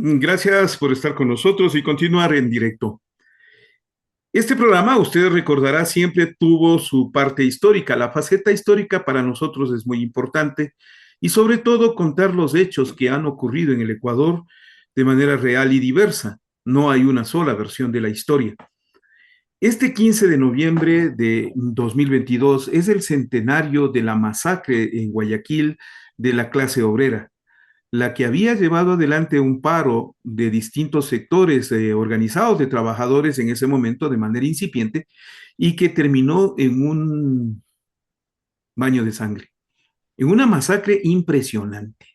Gracias por estar con nosotros y continuar en directo. Este programa, usted recordará, siempre tuvo su parte histórica. La faceta histórica para nosotros es muy importante y sobre todo contar los hechos que han ocurrido en el Ecuador de manera real y diversa. No hay una sola versión de la historia. Este 15 de noviembre de 2022 es el centenario de la masacre en Guayaquil de la clase obrera, la que había llevado adelante un paro de distintos sectores organizados de trabajadores en ese momento de manera incipiente y que terminó en un baño de sangre, en una masacre impresionante.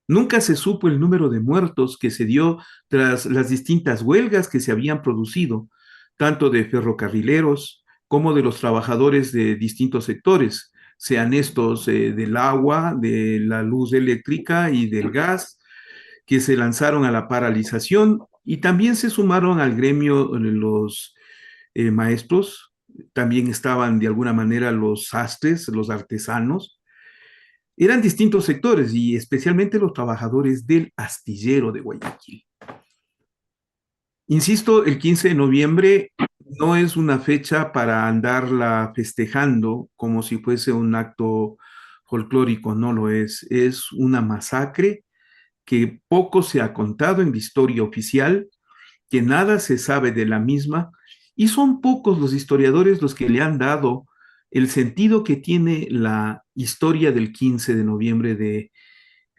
Nunca se supo el número de muertos que se dio tras las distintas huelgas que se habían producido, tanto de ferrocarrileros como de los trabajadores de distintos sectores, sean estos del agua, de la luz eléctrica y del gas, que se lanzaron a la paralización y también se sumaron al gremio los maestros, también estaban de alguna manera los sastres, los artesanos. Eran distintos sectores y especialmente los trabajadores del astillero de Guayaquil. Insisto, el 15 de noviembre no es una fecha para andarla festejando como si fuese un acto folclórico, no lo es. Es una masacre que poco se ha contado en la historia oficial, que nada se sabe de la misma, y son pocos los historiadores los que le han dado el sentido que tiene la historia del 15 de noviembre de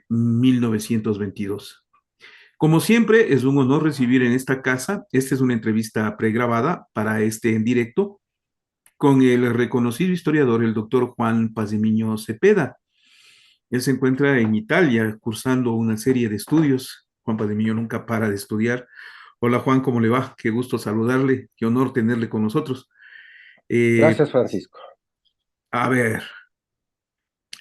1922. Como siempre, es un honor recibir en esta casa, esta es una entrevista pregrabada para este en directo, con el reconocido historiador, el doctor Juan Pazmiño Cepeda. Él se encuentra en Italia cursando una serie de estudios. Juan Pazmiño nunca para de estudiar. Hola Juan, ¿cómo le va? Qué gusto saludarle, qué honor tenerle con nosotros. Eh, Gracias, Francisco. a ver,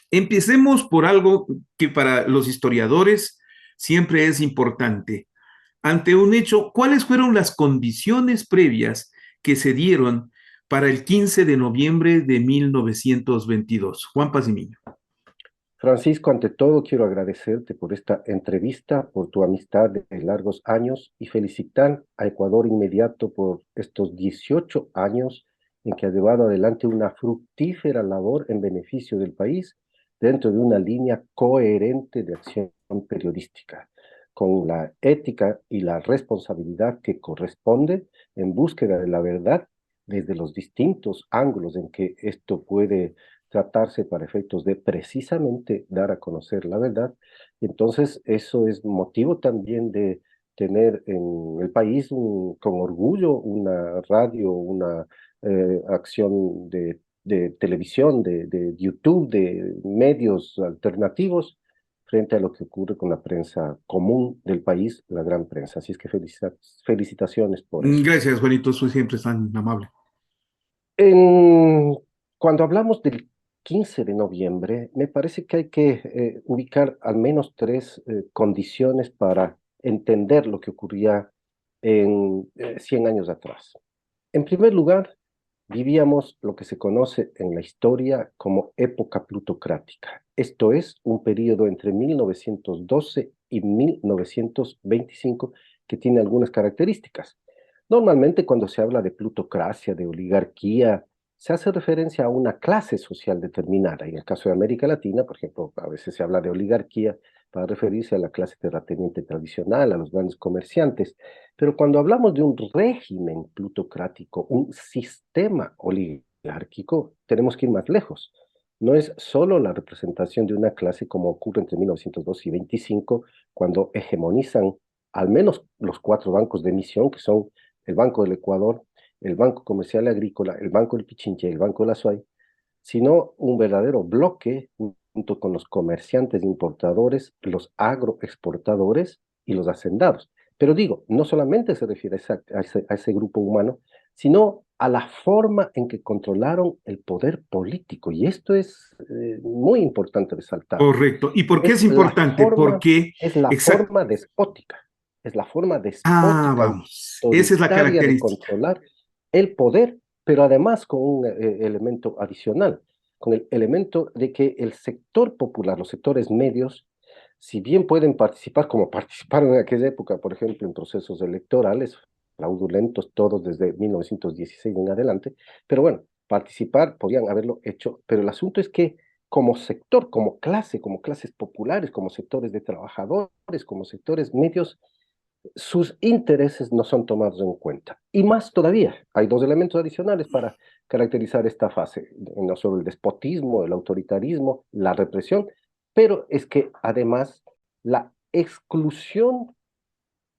empecemos por algo que para los historiadores siempre es importante. Ante un hecho, ¿cuáles fueron las condiciones previas que se dieron para el 15 de noviembre de 1922? Juan Pazmiño. Francisco, ante todo quiero agradecerte por esta entrevista, por tu amistad de largos años y felicitar a Ecuador inmediato por estos 18 años en que ha llevado adelante una fructífera labor en beneficio del país dentro de una línea coherente de acción periodística, con la ética y la responsabilidad que corresponde en búsqueda de la verdad desde los distintos ángulos en que esto puede tratarse para efectos de precisamente dar a conocer la verdad. Entonces, eso es motivo también de tener en el país con orgullo una radio, una acción de televisión, de YouTube, de medios alternativos frente a lo que ocurre con la prensa común del país, la gran prensa. Así es que felicitaciones por eso. Gracias, Juanito, soy siempre tan amable. En, Cuando hablamos del 15 de noviembre, me parece que hay que ubicar al menos tres condiciones para entender lo que ocurría en 100 años atrás. En primer lugar, vivíamos lo que se conoce en la historia como época plutocrática. Esto es un periodo entre 1912 y 1925 que tiene algunas características. Normalmente cuando se habla de plutocracia, de oligarquía, se hace referencia a una clase social determinada. En el caso de América Latina, por ejemplo, a veces se habla de oligarquía para referirse a la clase terrateniente tradicional, a los grandes comerciantes. Pero cuando hablamos de un régimen plutocrático, un sistema oligárquico, tenemos que ir más lejos. No es solo la representación de una clase como ocurre entre 1902 y 25, cuando hegemonizan al menos los cuatro bancos de emisión, que son el Banco del Ecuador, el Banco Comercial Agrícola, el Banco del Pichincha y el Banco de la SUAY, sino un verdadero bloque junto con los comerciantes importadores, los agroexportadores y los hacendados. Pero digo, no solamente se refiere a ese grupo humano, sino a la forma en que controlaron el poder político. Y esto es muy importante resaltarlo. Correcto. ¿Y por qué es Es la importante? forma, Porque, es la exacto. forma despótica, es la forma Ah, despótica y vamos. Esa es la autoritaria de característica. controlar el poder, pero además con un elemento adicional, con el elemento de que el sector popular, los sectores medios, si bien pueden participar, como participaron en aquella época, por ejemplo, en procesos electorales, fraudulentos todos desde 1916 en adelante, pero bueno, participar podían haberlo hecho, pero el asunto es que como sector, como clase, como clases populares, como sectores de trabajadores, como sectores medios, sus intereses no son tomados en cuenta. Y más todavía, hay dos elementos adicionales para caracterizar esta fase, no solo el despotismo, el autoritarismo, la represión, pero es que además la exclusión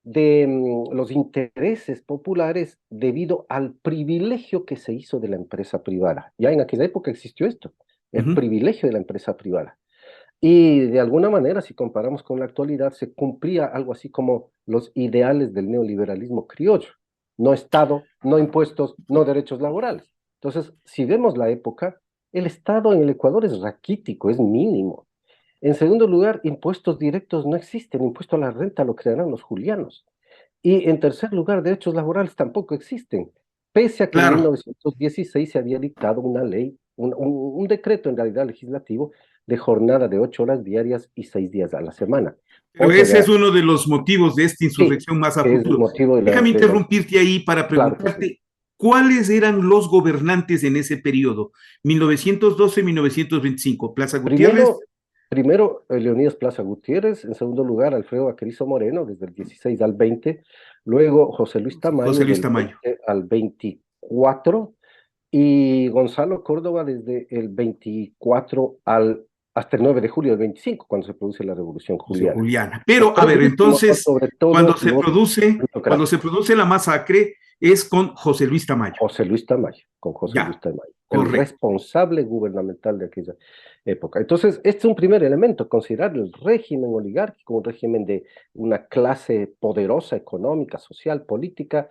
de los intereses populares debido al privilegio que se hizo de la empresa privada. Ya en aquella época existió esto, el Ujú. privilegio de la empresa privada. Y de alguna manera, si comparamos con la actualidad, se cumplía algo así como los ideales del neoliberalismo criollo. No Estado, no impuestos, no derechos laborales. Entonces, si vemos la época, el Estado en el Ecuador es raquítico, es mínimo. En segundo lugar, impuestos directos no existen, impuesto a la renta lo crearán los julianos. Y en tercer lugar, derechos laborales tampoco existen, pese a que en Claro, 1916 se había dictado una ley, un decreto en realidad legislativo de jornada de 8 horas diarias y 6 días a la semana. pero Otra ese es vez, uno de los motivos de esta sí, insurrección más a que es el futuro. motivo Déjame interrumpirte ahí para claro que sí. preguntarte cuáles eran los gobernantes en ese periodo, 1912-1925. Plaza Gutiérrez, Primero, Leonidas Plaza Gutiérrez, en segundo lugar, Alfredo Baquerizo Moreno, desde el 16 al 20, luego José Luis José Tamayo, Luis del Tamayo. 20 al 24, y Gonzalo Córdoba desde el 24 hasta el 9 de julio del 25, cuando se produce la Revolución José Juliana. Juliana. Los Pero, a tres ver, últimos son entonces, sobre todo los cuando se plutocráticos. produce la masacre es con José Luis Tamayo. José Luis Tamayo, con José Luis Ya, Tamayo, el correcto. responsable gubernamental de aquella época. Entonces, este es un primer elemento, considerar el régimen oligárquico un régimen de una clase poderosa, económica, social, política,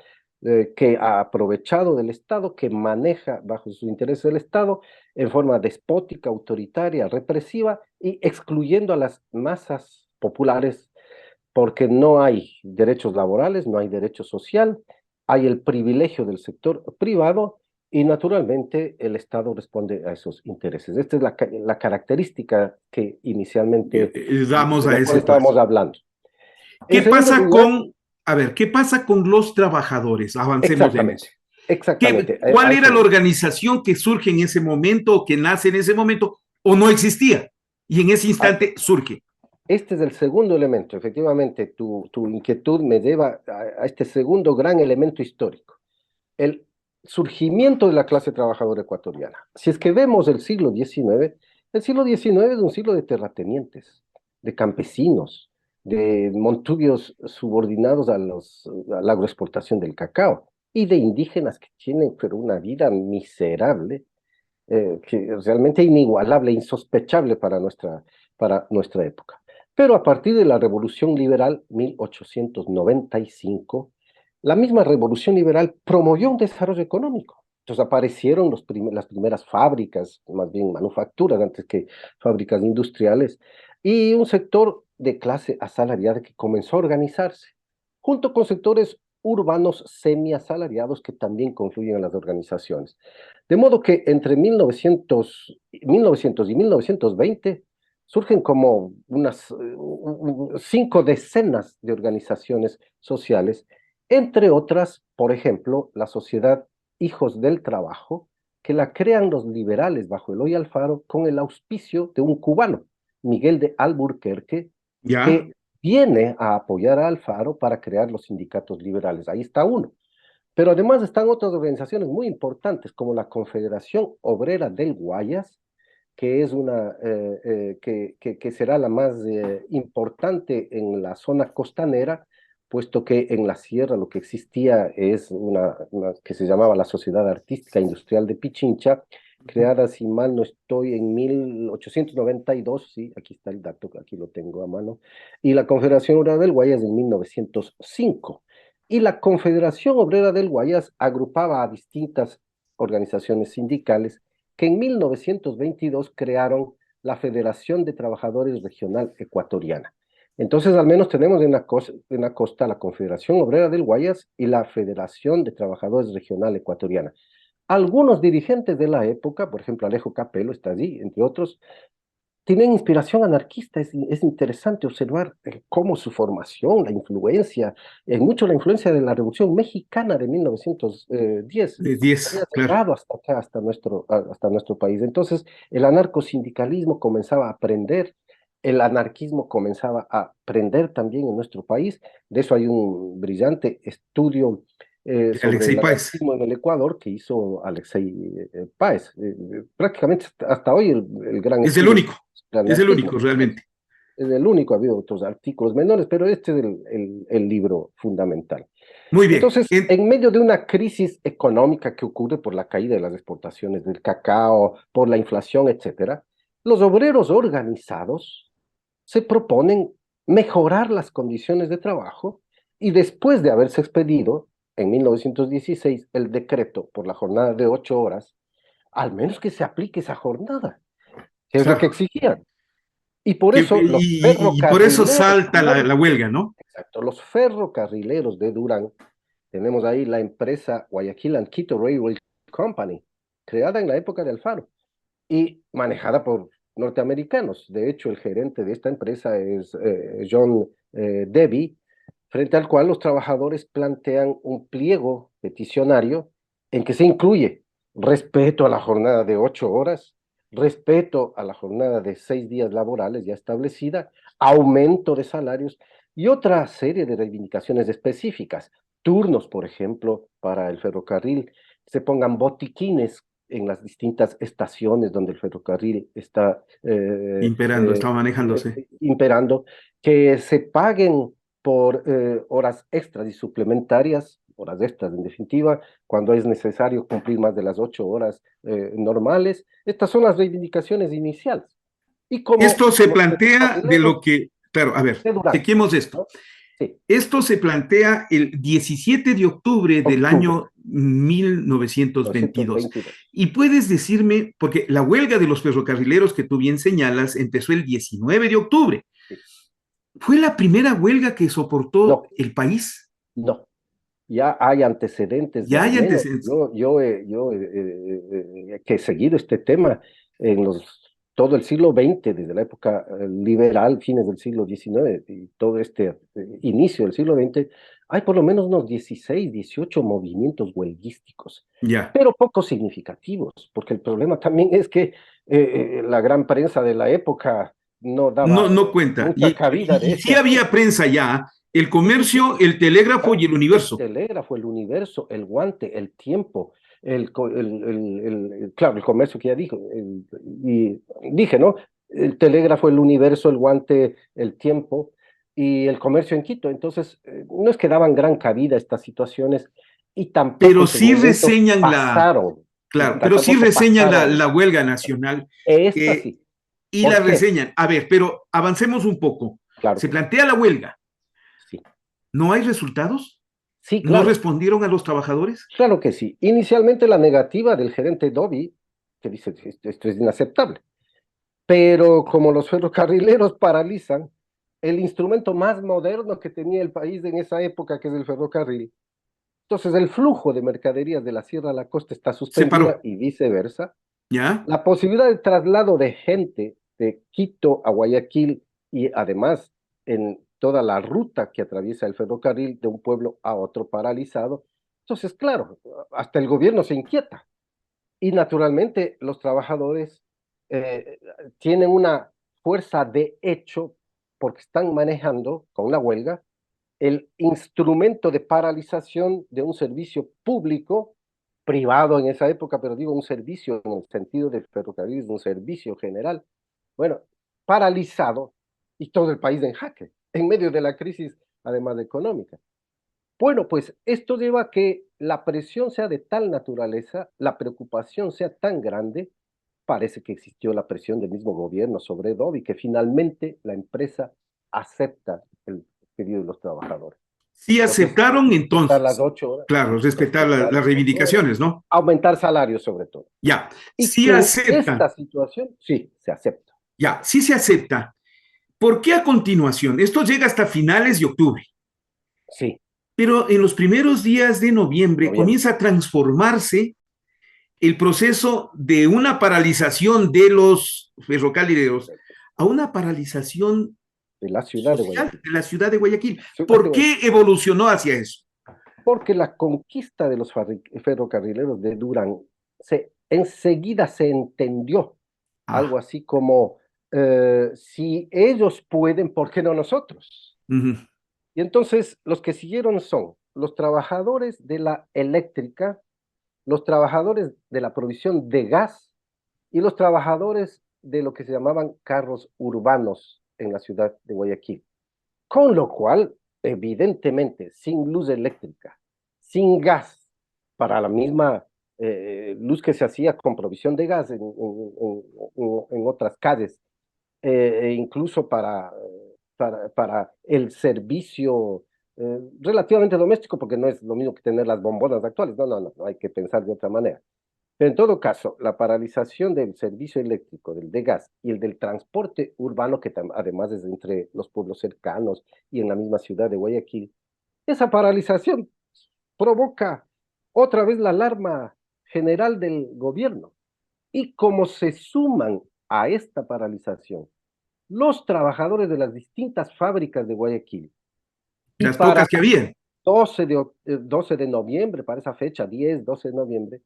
que ha aprovechado del Estado, que maneja bajo sus intereses del Estado en forma despótica, autoritaria, represiva y excluyendo a las masas populares porque no hay derechos laborales, no hay derecho social, hay el privilegio del sector privado y naturalmente el Estado responde a esos intereses. Esta es la característica que inicialmente Damos de a la cual ese paso. estábamos hablando. En ¿Qué segundo pasa lugar, con, a ver, qué pasa con los trabajadores? Avancemos en eso. exactamente, exactamente, a ¿Cuál era eso la voy. organización que surge en ese momento o que nace en ese momento o no existía? Y en ese Ah, instante surge. este es el segundo elemento, efectivamente, tu inquietud me lleva a este segundo gran elemento histórico. El surgimiento de la clase trabajadora ecuatoriana. Si es que vemos el siglo XIX es un siglo de terratenientes, de campesinos, de montubios subordinados a la agroexportación del cacao y de indígenas que tienen pero una vida miserable, que realmente inigualable, insospechable para nuestra época. Pero a partir de la Revolución Liberal 1895, la misma Revolución Liberal promovió un desarrollo económico. Entonces aparecieron las primeras fábricas, más bien manufacturas antes que fábricas industriales, y un sector de clase asalariada que comenzó a organizarse, junto con sectores urbanos semiasalariados que también confluyen en las organizaciones. De modo que entre 1900 y 1920 surgen como unas 5 decenas de organizaciones sociales, entre otras, por ejemplo, la Sociedad Hijos del Trabajo, que la crean los liberales bajo Eloy Alfaro con el auspicio de un cubano, Miguel de Alburquerque, ¿Ya? que viene a apoyar a Alfaro para crear los sindicatos liberales. Ahí está uno. Pero además están otras organizaciones muy importantes, como la Confederación Obrera del Guayas, que es que será la más importante en la zona costanera, puesto que en la sierra lo que existía es una que se llamaba la Sociedad Artística Industrial de Pichincha, creada, si mal no estoy, en 1892, sí, aquí está el dato, aquí lo tengo a mano, y la Confederación Obrera del Guayas en 1905. Y la Confederación Obrera del Guayas agrupaba a distintas organizaciones sindicales que en 1922 crearon la Federación de Trabajadores Regional Ecuatoriana. Entonces, al menos tenemos en la costa la Confederación Obrera del Guayas y la Federación de Trabajadores Regional Ecuatoriana. Algunos dirigentes de la época, por ejemplo, Alejo Capello está allí, entre otros, tienen inspiración anarquista. Es interesante observar cómo su formación, la influencia, mucho la influencia de la Revolución Mexicana de 1910, De había 10, claro. llegado hasta acá, hasta nuestro país. Entonces, el anarcosindicalismo comenzaba a aprender, el anarquismo comenzaba a aprender también en nuestro país. De eso hay un brillante estudio De sobre Alexei el Páez. anarquismo en el Ecuador que hizo Alexei Páez. Prácticamente hasta hoy el gran Es el estudio único, del es el anarquismo. único realmente. Es el único, ha habido otros artículos menores, pero este es el libro fundamental. Muy bien. Entonces, en medio de una crisis económica que ocurre por la caída de las exportaciones del cacao, por la inflación, etcétera, los obreros organizados se proponen mejorar las condiciones de trabajo y después de haberse expedido en 1916 el decreto por la jornada de 8 horas, al menos que se aplique esa jornada, que es lo que Claro. exigían. Y por eso los Y por eso ferrocarrileros, salta la huelga, ¿no? exacto, los ferrocarrileros de Durán, tenemos ahí la empresa Guayaquil and Quito Railway Company, creada en la época de Alfaro y manejada por norteamericanos. De hecho, el gerente de esta empresa es John Debby, frente al cual los trabajadores plantean un pliego peticionario en que se incluye respeto a la jornada de 8 horas, respeto a la jornada de 6 días laborales ya establecida, aumento de salarios y otra serie de reivindicaciones específicas. Turnos, por ejemplo, para el ferrocarril, se pongan botiquines en las distintas estaciones donde el ferrocarril está Imperando, estaba manejándose. imperando, que se paguen por horas extras y suplementarias, horas extras en definitiva, cuando es necesario cumplir más de las 8 horas normales. Estas son las reivindicaciones iniciales. Y como Esto se los plantea de ferrocarrileros lo que, claro, a ver, de Durán, chequemos esto. ¿no? Sí, Esto se plantea el 17 de octubre del octubre año 1922. 1922. Y puedes decirme, porque la huelga de los ferrocarrileros que tú bien señalas empezó el 19 de octubre. Sí. ¿Fue la primera huelga que soportó No, el país? no. Ya hay antecedentes de Ya al hay menos, antecedentes. que he seguido este tema en todo el siglo XX, desde la época liberal, fines del siglo XIX y todo este inicio del siglo XX, hay por lo menos unos 16, 18 movimientos huelguísticos, Ya. pero poco significativos, porque el problema también es que la gran prensa de la época no No, daba no cuenta. mucha cabida de Y este sí había asunto. prensa ya, el Sí, sí, sí. comercio, el telégrafo y Claro, el el universo. telégrafo, el universo, el guante, el tiempo, claro, el comercio que ya dijo, y dije, ¿no? El telégrafo, el universo, el guante, el tiempo y el comercio en Quito. Entonces, no es que daban gran cabida a estas situaciones y tampoco Pero en su sí momento reseñan pasaron, claro, pero sí tampoco reseñan pasaron. la huelga nacional Esta eh, sí. y la ¿Por qué? reseñan. A ver, pero avancemos un poco. Claro Se que sí. plantea la huelga. Sí, ¿No hay resultados? sí, ¿No claro. respondieron a los trabajadores? Claro que sí. Inicialmente la negativa del gerente Dobby, que dice, esto es inaceptable. Pero como los ferrocarrileros paralizan, el instrumento más moderno que tenía el país en esa época, que es el ferrocarril, entonces el flujo de mercaderías de la sierra a la costa está Se suspendida paró. y viceversa. ¿Ya? La posibilidad de traslado de gente de Quito a Guayaquil y además en toda la ruta que atraviesa el ferrocarril de un pueblo a otro paralizado. Entonces, claro, hasta el gobierno se inquieta y naturalmente los trabajadores eh, tienen una fuerza de hecho porque están manejando con la huelga el instrumento de paralización de un servicio público, privado en esa época, pero digo un servicio en el sentido del ferrocarril, un servicio general, bueno, paralizado y todo el país en jaque, en medio de la crisis, además económica. Bueno, pues esto lleva a que la presión sea de tal naturaleza, la preocupación sea tan grande, parece que existió la presión del mismo gobierno sobre Dobby, que finalmente la empresa acepta el pedido de los trabajadores. Sí Entonces, aceptaron respetar las entonces, 8 horas, claro, sí, respetar respetar las las 8 horas, reivindicaciones, ¿no? aumentar salarios sobre todo. Ya, Y sí que en aceptan, esta situación, sí, se acepta. ya, sí se acepta. ¿Por qué a continuación? Esto llega hasta finales de octubre, Sí, pero en los primeros días de noviembre noviembre. comienza a transformarse el proceso de una paralización de los ferrocarrileros a una paralización de la ciudad de social Guayaquil. de la ciudad de Guayaquil. Ciudad de ¿Por Guayaquil. qué evolucionó hacia eso? Porque la conquista de los ferrocarrileros de Durán enseguida se entendió Ah, algo así como, si ellos pueden, ¿por qué no nosotros? ujú, Y entonces los que siguieron son los trabajadores de la eléctrica, los trabajadores de la provisión de gas y los trabajadores de lo que se llamaban carros urbanos en la ciudad de Guayaquil. Con lo cual, evidentemente, sin luz eléctrica, sin gas, para la misma luz que se hacía con provisión de gas en otras calles, e incluso para el servicio relativamente doméstico, porque no es lo mismo que tener las bombonas actuales, no, no, no, no hay que pensar de otra manera. Pero en todo caso, la paralización del servicio eléctrico, del de gas y el del transporte urbano, que además es entre los pueblos cercanos y en la misma ciudad de Guayaquil, esa paralización provoca otra vez la alarma general del gobierno. Y como se suman a esta paralización los trabajadores de las distintas fábricas de Guayaquil, y las para pocas que había. 12 de noviembre, para esa fecha, 10, 12 de noviembre,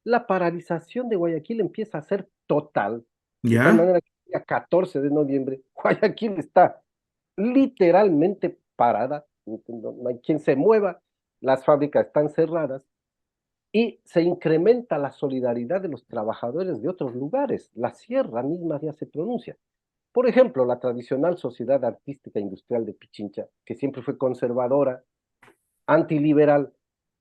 la paralización de Guayaquil empieza a ser total, de tal ¿Ya? manera que el día 14 de noviembre, Guayaquil está literalmente parada, no hay quien se mueva, las fábricas están cerradas y se incrementa la solidaridad de los trabajadores de otros lugares. La sierra misma ya se pronuncia. Por ejemplo, la tradicional Sociedad Artística Industrial de Pichincha, que siempre fue conservadora, antiliberal,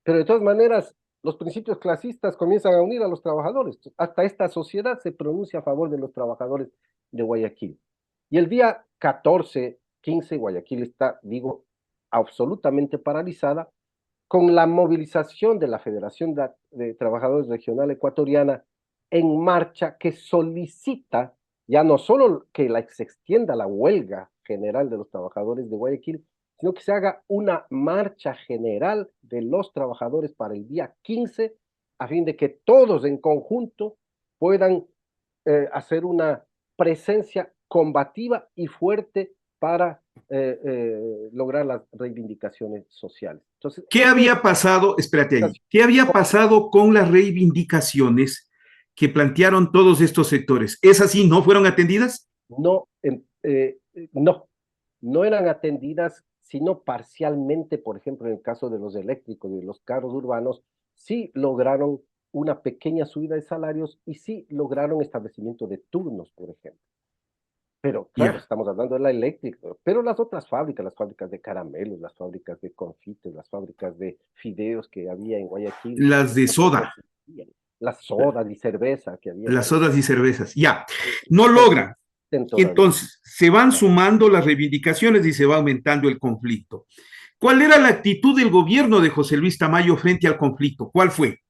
pero de todas maneras los principios clasistas comienzan a unir a los trabajadores. Hasta esta sociedad se pronuncia a favor de los trabajadores de Guayaquil. Y el día 14, 15, Guayaquil está, digo, absolutamente paralizada con la movilización de la Federación de Trabajadores Regional Ecuatoriana en marcha que solicita ya no solo que se extienda la huelga general de los trabajadores de Guayaquil, sino que se haga una marcha general de los trabajadores para el día 15, a fin de que todos en conjunto puedan hacer una presencia combativa y fuerte para lograr las reivindicaciones sociales. Entonces, ¿Qué había pasado? Espérate ahí. ¿Qué había pasado con las reivindicaciones que plantearon todos estos sectores? ¿Esas sí no fueron atendidas? no, no, no eran atendidas, sino parcialmente, por ejemplo, en el caso de los eléctricos y de los carros urbanos, sí lograron una pequeña subida de salarios y sí lograron establecimiento de turnos, por ejemplo. Pero claro, Ya. estamos hablando de la eléctrica, pero las otras fábricas, las fábricas de caramelos, las fábricas de confites, las fábricas de fideos que había en Guayaquil, Las de tampoco soda, existían. Las sodas y cerveza que había las también, sodas y cervezas. Ya. No no logran. existen todavía. Entonces, se van Claro. sumando las reivindicaciones y se va aumentando el conflicto. ¿Cuál era la actitud del gobierno de José Luis Tamayo frente al conflicto? ¿Cuál fue?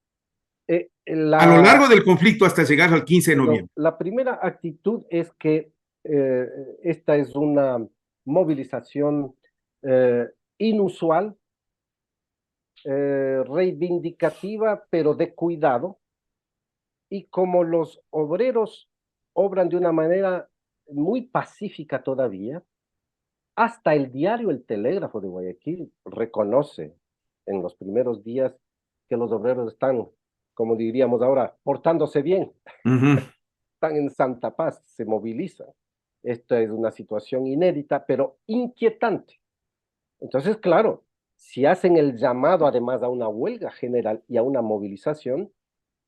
Eh, A lo la, largo del conflicto hasta llegar al 15 de no, noviembre. la primera actitud es que eh, esta es una movilización eh, inusual, reivindicativa, pero de cuidado, y como los obreros obran de una manera muy pacífica todavía, hasta el diario El Telégrafo de Guayaquil reconoce en los primeros días que los obreros están, como diríamos ahora, portándose bien, Uh -huh. están en santa paz, se movilizan. Esta es una situación inédita, pero inquietante. Entonces, claro, si hacen el llamado además a una huelga general y a una movilización,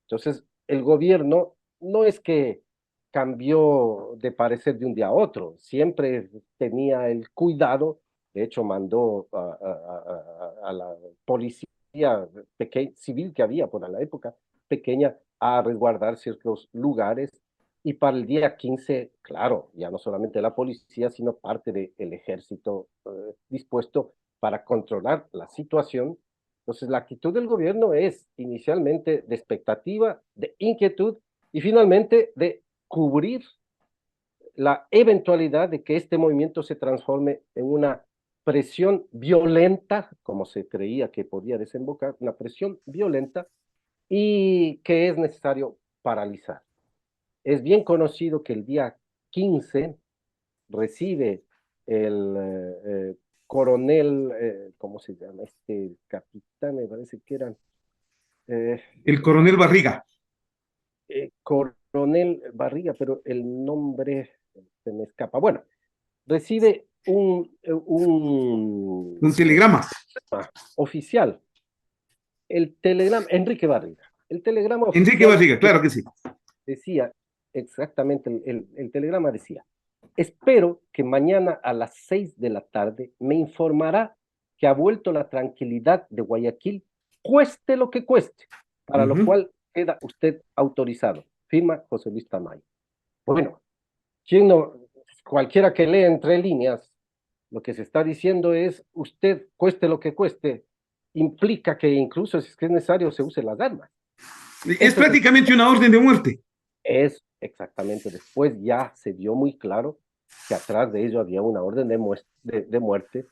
entonces el gobierno no es que cambió de parecer de un día a otro, siempre tenía el cuidado, de hecho mandó a la policía civil que había por la época pequeña a resguardar ciertos lugares, y para el día 15, claro, ya no solamente la policía, sino parte del ejército dispuesto para controlar la situación. Entonces, la actitud del gobierno es inicialmente de expectativa, de inquietud y finalmente de cubrir la eventualidad de que este movimiento se transforme en una presión violenta, como se creía que podía desembocar, una presión violenta, y que es necesario paralizar. Es bien conocido que el día 15 recibe el coronel, ¿cómo se llama? Este capitán, me parece que eran, eh, El coronel Barriga. coronel Barriga, pero el nombre se me escapa. Bueno, recibe un Un telegrama. oficial, el telegrama, Enrique Barriga, el telegrama Enrique oficial Barriga, claro que sí. decía exactamente, el telegrama decía: espero que mañana a las 6 de la tarde me informará que ha vuelto la tranquilidad de Guayaquil, cueste lo que cueste, para lo Ujú. cual queda usted autorizado. Firma José Luis Tamayo. Bueno, ¿quién no? Cualquiera que lee entre líneas, lo que se está diciendo es: usted, cueste lo que cueste, implica que incluso si es que es necesario se use las armas. Es Ese es el prácticamente una orden de muerte. Es exactamente, después ya se vio muy claro que atrás de ello había una orden de muerte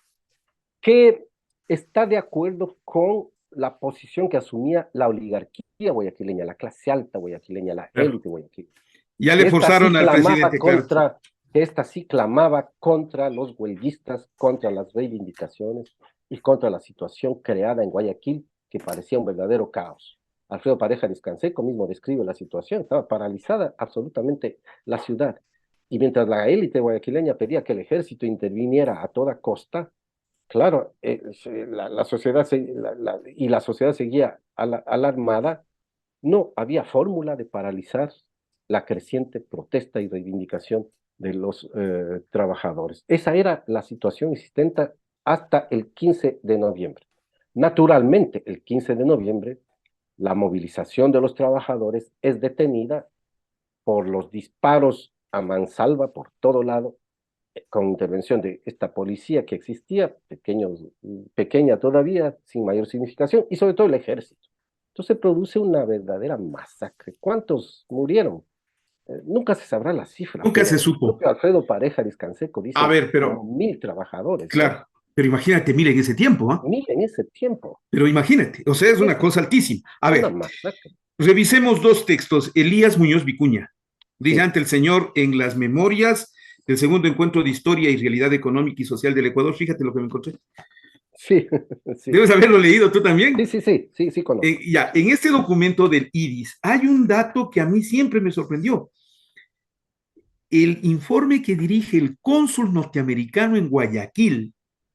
que está de acuerdo con la posición que asumía la oligarquía guayaquileña, la clase alta guayaquileña, la Claro. élite guayaquileña, Ya le que esta sí forzaron al clamaba presidente, claro. contra, que esta sí clamaba contra los huelguistas, contra las reivindicaciones y contra la situación creada en Guayaquil, que parecía un verdadero caos. Alfredo Pareja Descanseco mismo describe la situación: estaba paralizada absolutamente la ciudad. Y mientras la élite guayaquileña pedía que el ejército interviniera a toda costa, claro, la sociedad y la sociedad seguía alarmada. No había fórmula de paralizar la creciente protesta y reivindicación de los trabajadores. Esa era la situación existente hasta el 15 de noviembre. Naturalmente, el 15 de noviembre, la movilización de los trabajadores es detenida por los disparos a mansalva por todo lado, con intervención de esta policía que existía, pequeña todavía, sin mayor significación, y sobre todo el ejército. Entonces produce una verdadera masacre. ¿Cuántos murieron? Nunca se sabrá la cifra, Nunca se pero el supo. propio Alfredo Pareja Descanseco A dice ver, como pero, 1.000 trabajadores, ¿no? claro, pero imagínate, mire, en ese tiempo, ¿ah? 1.000 en ese tiempo. Pero imagínate, o sea, es una Es cosa altísima. A una ver, masacre. revisemos dos textos. Elías Muñoz Vicuña, dice Sí, ante el Señor en las memorias del segundo encuentro de historia y realidad económica y social del Ecuador. Fíjate lo que me encontré. sí, sí. Debes haberlo leído tú Sí, también. sí, sí, sí, sí, conozco. Ya, en este documento del IDIS hay un dato que a mí siempre me sorprendió. El informe que dirige el cónsul norteamericano en Guayaquil,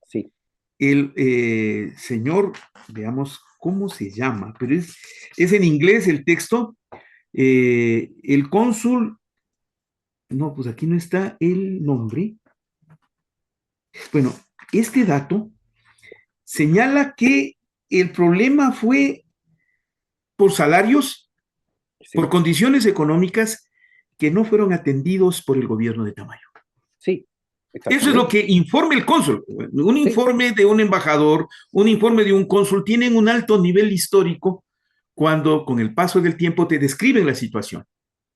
Sí, el señor, veamos cómo se llama, pero es en inglés el texto, el cónsul, no, pues aquí no está el nombre. Bueno, este dato señala que el problema fue por salarios, por sí, condiciones económicas que no fueron atendidos por el gobierno de Tamayo. sí, Eso es lo exactamente. que informa el cónsul. Un Sí, informe de un embajador, un informe de un cónsul, tienen un alto nivel histórico cuando con el paso del tiempo te describen la situación.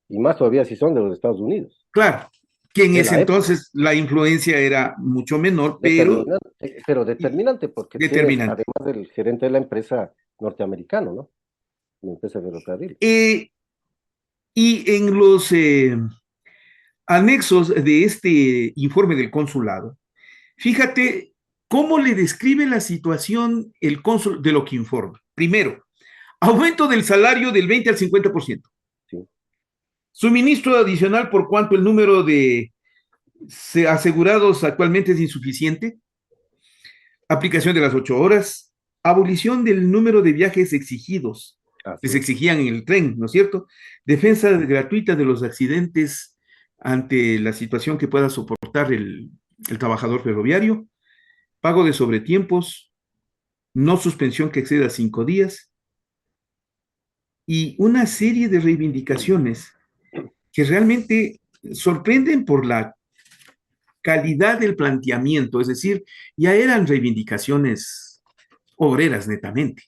y más todavía si son de los Estados Unidos, Claro, que en de ese la época. entonces la influencia era mucho menor, pero Determinante, pero determinante porque tienes, determinante. además del gerente de la empresa norteamericano, ¿no? La empresa de ferrocarriles. Y en los anexos de este informe del consulado, fíjate cómo le describe la situación el cónsul de lo que informa. Primero, aumento del salario del 20 al 50%. Sí, Suministro adicional por cuanto el número de asegurados actualmente es insuficiente. Aplicación de las 8 horas. Abolición del número de viajes exigidos. así Les es. exigían en el tren, ¿no es cierto? Defensa gratuita de los accidentes ante la situación que pueda soportar el trabajador ferroviario. Pago de sobretiempos. No suspensión que exceda 5 días. Y una serie de reivindicaciones que realmente sorprenden por la calidad del planteamiento, es decir, ya eran reivindicaciones obreras netamente.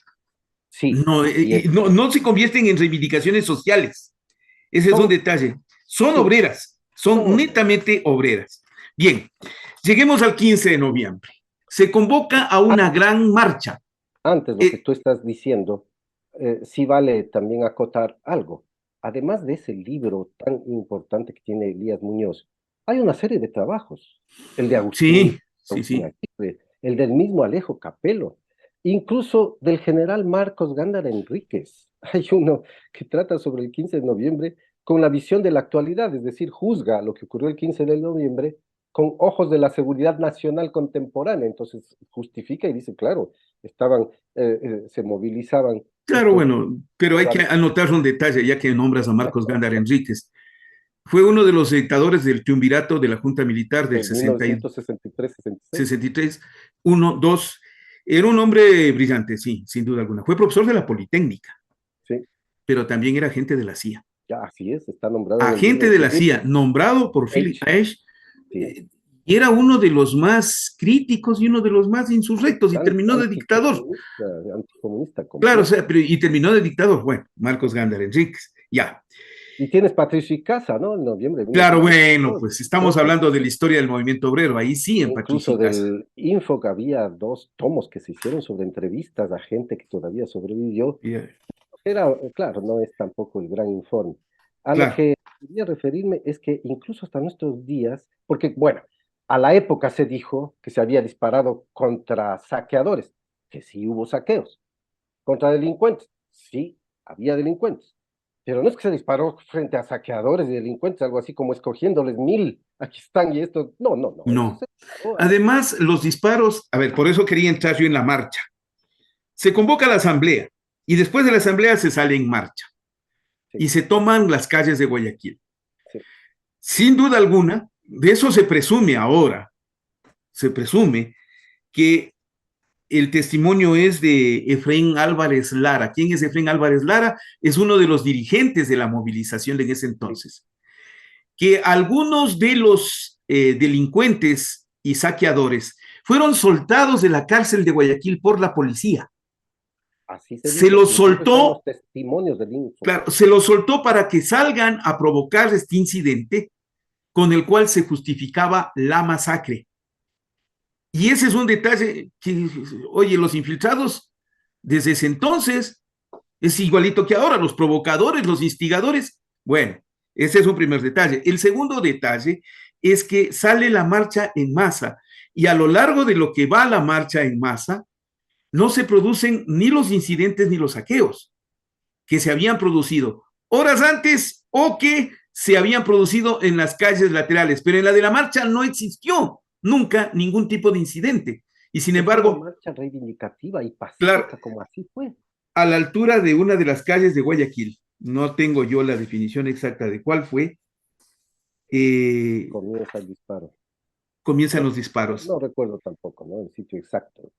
Sí, No, y no, no se convierten en reivindicaciones sociales. Ese es un son, detalle. Son sí, obreras, son son obreras. netamente obreras. Bien, lleguemos al 15 de noviembre. Se convoca a una Antes, gran marcha. antes lo que Eh, tú estás diciendo, sí vale también acotar algo. Además de ese libro tan importante que tiene Elías Muñoz, Hay una serie de trabajos, el de Sí, sí, Agustín sí. Aguirre, el del mismo Alejo Capello, incluso del general Marcos Gándara Enríquez. Hay uno que trata sobre el 15 de noviembre con la visión de la actualidad, es decir, juzga lo que ocurrió el 15 de noviembre con ojos de la seguridad nacional contemporánea. Entonces justifica y dice, claro, estaban, se movilizaban Claro, estos bueno, pero hay que ciudadanos anotar un detalle, ya que nombras a Marcos Gándara Enríquez. Fue uno de los dictadores del triunvirato de la Junta Militar del de 1963-66. 63, 1, 2. Era un hombre brillante, sí, sin duda alguna. Fue profesor de la Politécnica, Sí, pero también era agente de la CIA. ya así es, está nombrado en el Agente libro de de la Philip CIA, nombrado por Philip H. Ash, Sí, y era uno de los más críticos y uno de los más insurrectos, y terminó de dictador. anticomunista, anticomunista Claro, o completo. sea, y terminó de dictador. Bueno, Marcos Gándara Enríquez, ya. Y tienes Patricio Icaza, ¿no? En noviembre de Claro, bueno, 1962, pues estamos otro. hablando de la historia del movimiento obrero, ahí sí, en Patricio Incluso Casa. del Info había dos tomos que se hicieron sobre entrevistas a gente que todavía sobrevivió. Era, claro, no es tampoco el gran informe. A lo Claro, que quería referirme es que incluso hasta nuestros días, porque, bueno, a la época se dijo que se había disparado contra saqueadores, que sí hubo saqueos, contra delincuentes, sí, había delincuentes, pero no es que se disparó frente a saqueadores y delincuentes, algo así como escogiéndoles 1000, aquí están y esto, no, no, no, eso no. se disparó Además, los disparos, a ver, por eso quería entrar yo en la marcha. Se convoca la asamblea y después de la asamblea se sale en marcha sí, y se toman las calles de Guayaquil. sí, Sin duda alguna, de eso se presume ahora, se presume que el testimonio es de Efraín Álvarez Lara. ¿Quién es Efraín Álvarez Lara? Es uno de los dirigentes de la movilización de ese sí, entonces. Que algunos de los delincuentes y saqueadores fueron soltados de la cárcel de Guayaquil por la policía. así se Se dice, los incluso están soltó, los testimonios del Info. claro, se los soltó para que salgan a provocar este incidente con el cual se justificaba la masacre. Y ese es un detalle que, oye, los infiltrados desde ese entonces es igualito que ahora, los provocadores, los instigadores. Bueno, ese es un primer detalle. El segundo detalle es que sale la marcha en masa y a lo largo de lo que va la marcha en masa, no se producen ni los incidentes ni los saqueos que se habían producido horas antes o que se habían producido en las calles laterales, pero en la de la marcha no existió nunca ningún tipo de incidente. Y sin Que fue una embargo, marcha reivindicativa y claro, pacífica, como así fue. a la altura de una de las calles de Guayaquil, no tengo yo la definición exacta de cuál fue, eh, Comienza el disparo. comienzan No, los disparos. no recuerdo tampoco, ¿no? El sitio exacto.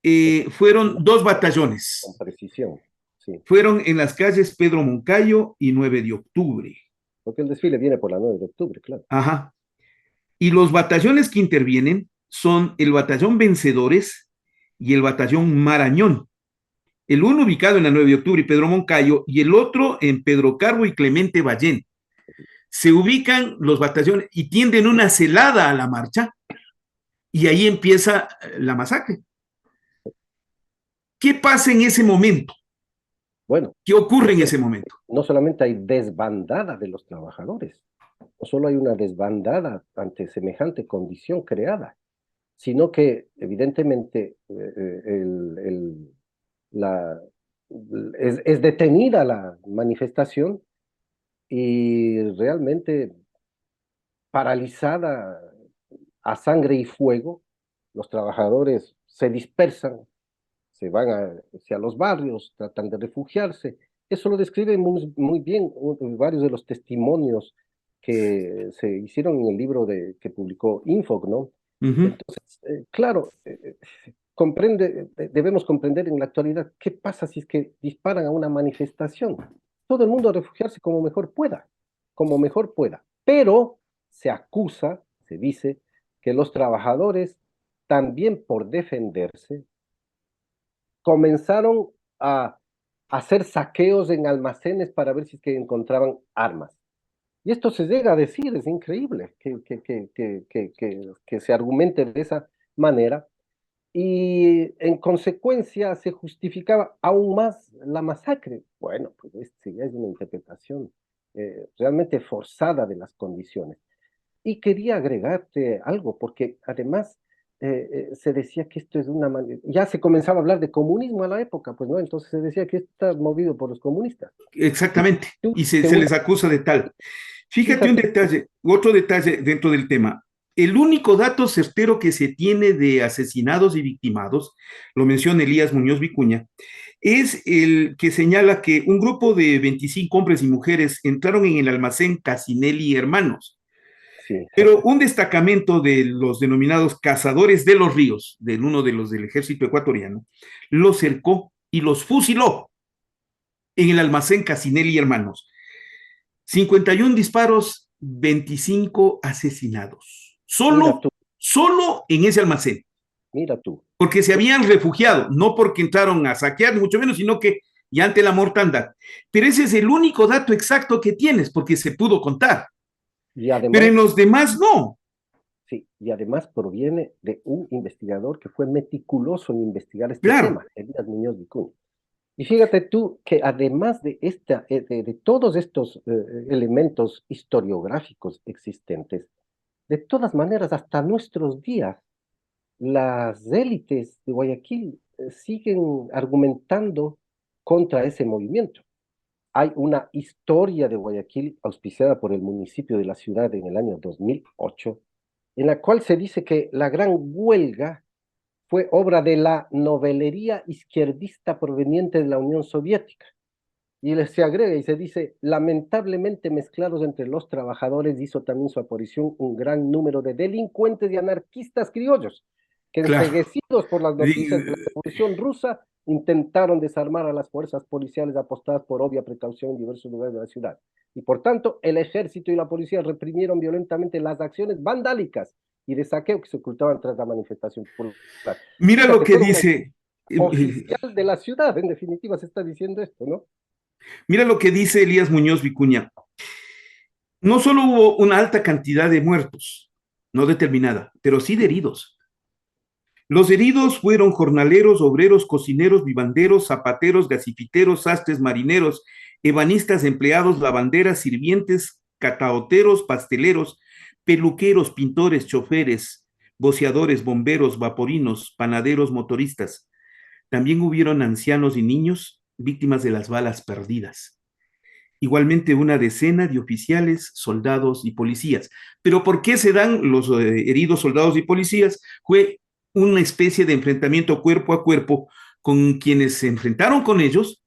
Eso Fueron dos con batallones, precisión, sí. fueron en las calles Pedro Moncayo y 9 de octubre. Porque el desfile viene por la 9 de octubre, claro. Ajá. Y los batallones que intervienen son el batallón Vencedores y el batallón Marañón. El uno ubicado en la 9 de octubre y Pedro Moncayo y el otro en Pedro Carbo y Clemente Ballén. Se ubican los batallones y tienden una celada a la marcha y ahí empieza la masacre. ¿Qué pasa en ese momento? Bueno, ¿Qué ocurre en primero, ese momento? no solamente hay desbandada de los trabajadores, no solo hay una desbandada ante semejante condición creada, sino que evidentemente la, es detenida la manifestación y realmente paralizada a sangre y fuego, los trabajadores se dispersan, se van hacia los barrios, tratan de refugiarse. Eso lo describe muy bien varios de los testimonios que se hicieron en el libro que publicó Infog, ¿no? Uh -huh. Entonces, claro, debemos comprender en la actualidad qué pasa si es que disparan a una manifestación. Todo el mundo a refugiarse como mejor pueda, pero se acusa, se dice, que los trabajadores también por defenderse comenzaron a hacer saqueos en almacenes para ver si es que encontraban armas. Y esto se llega a decir, es increíble que se argumente de esa manera, y en consecuencia se justificaba aún más la masacre. Bueno, pues ya es una interpretación realmente forzada de las condiciones. Y quería agregarte algo, porque además se decía que esto es una manera, ya se comenzaba a hablar de comunismo a la época, pues no, entonces se decía que esto está movido por los comunistas. Fíjate Exactamente, tú y que se una, les acusa de tal. Fíjate un fíjate, detalle, otro detalle dentro del tema. El único dato certero que se tiene de asesinados y victimados, lo menciona Elías Muñoz Vicuña, es el que señala que un grupo de 25 hombres y mujeres entraron en el almacén Casinelli Hermanos, sí, pero exacto, un destacamento de los denominados cazadores de los ríos, de uno de los del ejército ecuatoriano, los cercó y los fusiló en el almacén Casinelli Hermanos. 51 disparos, 25 asesinados. mira Solo, tú, solo en ese almacén. mira tú. Porque se Eh, habían refugiado, no porque entraron a saquear, ni mucho menos, sino que ya ante la mortandad. Pero ese es el único dato exacto que tienes, porque se pudo contar. Y Pero en además, los demás no. sí, y además proviene de un investigador que fue meticuloso en investigar este Claro, tema, Elías Muñoz Vicuña. Y fíjate tú que además de todos estos elementos historiográficos existentes, de todas maneras, hasta nuestros días, las élites de Guayaquil siguen argumentando contra ese movimiento. Hay una historia de Guayaquil auspiciada por el municipio de la ciudad en el año 2008, en la cual se dice que la gran huelga fue obra de la novelería izquierdista proveniente de la Unión Soviética. Y se agrega y se dice, lamentablemente mezclados entre los trabajadores hizo también su aparición un gran número de delincuentes y anarquistas criollos, que claro. enceguecidos por las noticias de la Revolución Rusa, intentaron desarmar a las fuerzas policiales apostadas por obvia precaución en diversos lugares de la ciudad. Y por tanto, el ejército y la policía reprimieron violentamente las acciones vandálicas y de saqueo que se ocultaban tras la manifestación popular. Mira lo Fíjate, que fue una dice, oficial de la ciudad, en definitiva, se está diciendo esto, ¿no? mira lo que dice Elías Muñoz Vicuña. No solo hubo una alta cantidad de muertos, no determinada, pero sí de heridos. Los heridos fueron jornaleros, obreros, cocineros, vivanderos, zapateros, gasifiteros, sastres, marineros, ebanistas, empleados, lavanderas, sirvientes, cataoteros, pasteleros, peluqueros, pintores, choferes, boceadores, bomberos, vaporinos, panaderos, motoristas. También hubieron ancianos y niños víctimas de las balas perdidas. Igualmente una decena de oficiales, soldados y policías. Pero ¿por qué se dan los heridos soldados y policías? Fue una especie de enfrentamiento cuerpo a cuerpo con quienes se enfrentaron con ellos,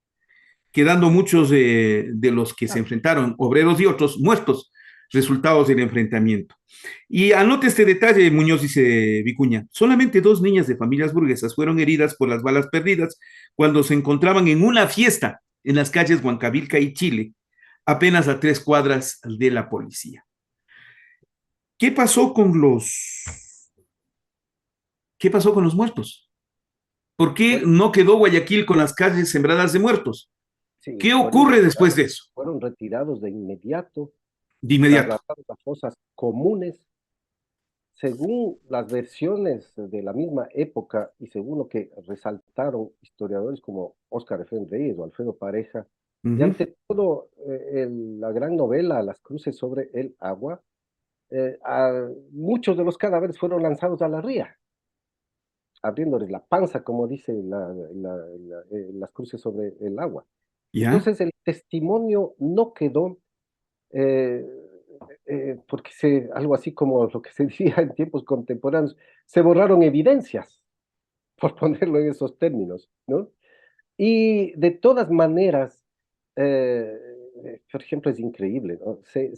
quedando muchos de los que se enfrentaron, obreros y otros, muertos, resultados del enfrentamiento. Y anote este detalle, Muñoz dice Vicuña, solamente dos niñas de familias burguesas fueron heridas por las balas perdidas cuando se encontraban en una fiesta en las calles Huancavilca y Chile, apenas a 3 cuadras de la policía. ¿Qué pasó con qué pasó con los muertos? ¿Por qué Bueno, no quedó Guayaquil con las calles sembradas de muertos? sí, ¿Qué ocurre después de eso? fueron retirados de inmediato De y inmediato. trasladados a fosas comunes, según las versiones de la misma época y según lo que resaltaron historiadores como Óscar Efraín Reyes o Alfredo Pareja, Uh y -huh. ante todo la gran novela Las cruces sobre el agua, muchos de los cadáveres fueron lanzados a la ría, abriéndoles la panza, como dice las cruces sobre el agua. ¿Ya? Entonces el testimonio no quedó, eh, porque algo así como lo que se diría en tiempos contemporáneos, se borraron evidencias, por ponerlo en esos términos, ¿no? Y de todas maneras, eh, por ejemplo, es increíble, ¿no? Se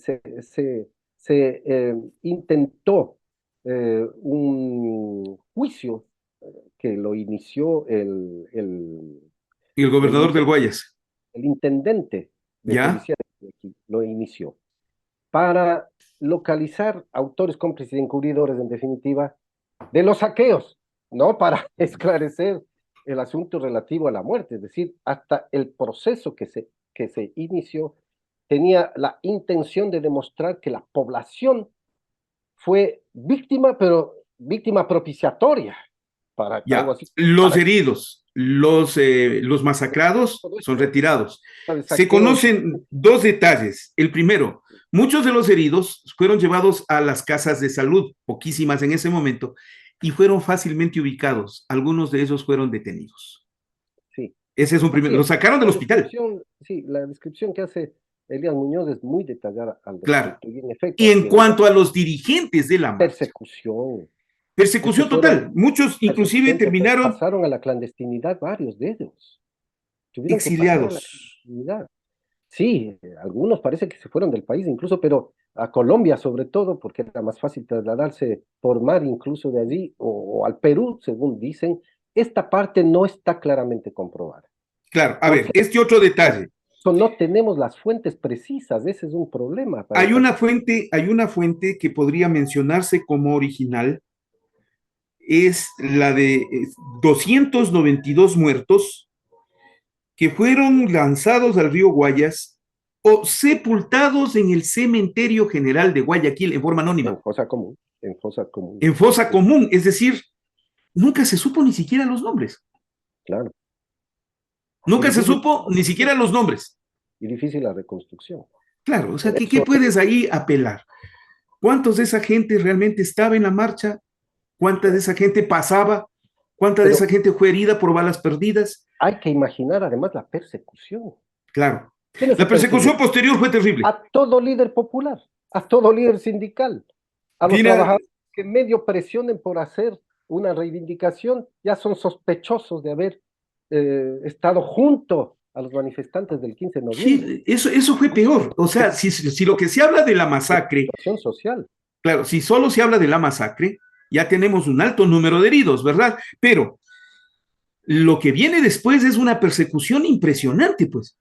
intentó un juicio que lo inició Y el el, gobernador inte- del Guayas. el intendente de ¿Ya? policía de aquí, lo inició para localizar autores, cómplices y encubridores, en definitiva, de los saqueos, no para esclarecer el asunto relativo a la muerte, es decir, hasta el proceso que se inició tenía la intención de demostrar que la población fue víctima, pero víctima propiciatoria, para algo Ya. así, Los para heridos, los masacrados todo son esto, retirados. de Se saqueos. conocen dos detalles. El primero, Muchos de los heridos fueron llevados a las casas de salud, poquísimas en ese momento, y fueron fácilmente ubicados. Algunos de ellos fueron detenidos. Sí. Ese es un primer, Así lo es. sacaron del La hospital, descripción, sí, la descripción que hace Elías Muñoz es muy detallada al claro. respecto. Y en efecto, Y en así es. cuanto a los dirigentes de la marcha, Persecución. Es que persecución fueron total. Muchos inclusive persecución total. terminaron Pasaron a la clandestinidad varios de ellos. Tuvieron que pasar a la exiliados. clandestinidad. Sí, algunos parece que se fueron del país incluso, pero a Colombia sobre todo, porque era más fácil trasladarse por mar incluso de allí, o al Perú, según dicen. Esta parte no está claramente comprobada. Claro, a ver, Porque este otro detalle. no tenemos las fuentes precisas, ese es un problema para esta cosa. Hay una fuente que podría mencionarse como original, es la de 292 muertos que fueron lanzados al río Guayas o sepultados en el cementerio general de Guayaquil en forma anónima, En fosa común, en fosa común, es decir, nunca se supo ni siquiera los nombres, claro. Y nunca se difícil, supo ni siquiera los nombres. y difícil la reconstrucción. Claro, o sea, Por ¿qué eso, puedes ahí apelar? ¿Cuántos de esa gente realmente estaba en la marcha? ¿Cuánta de claro. esa gente pasaba? ¿Cuánta de esa Pero gente fue herida por balas perdidas? hay que imaginar además la persecución. Claro. ¿Quiénes se La persecución persiguen? posterior fue terrible. A todo líder popular, a todo líder sindical, a los Mira, trabajadores que medio presionen por hacer una reivindicación, ya son sospechosos de haber estado junto a los manifestantes del 15 de noviembre. eso fue peor. O sea, si lo que se habla de la masacre, Situación social. claro, si solo se habla de la masacre, ya tenemos un alto número de heridos, ¿verdad? Pero lo que viene después es una persecución impresionante, pues.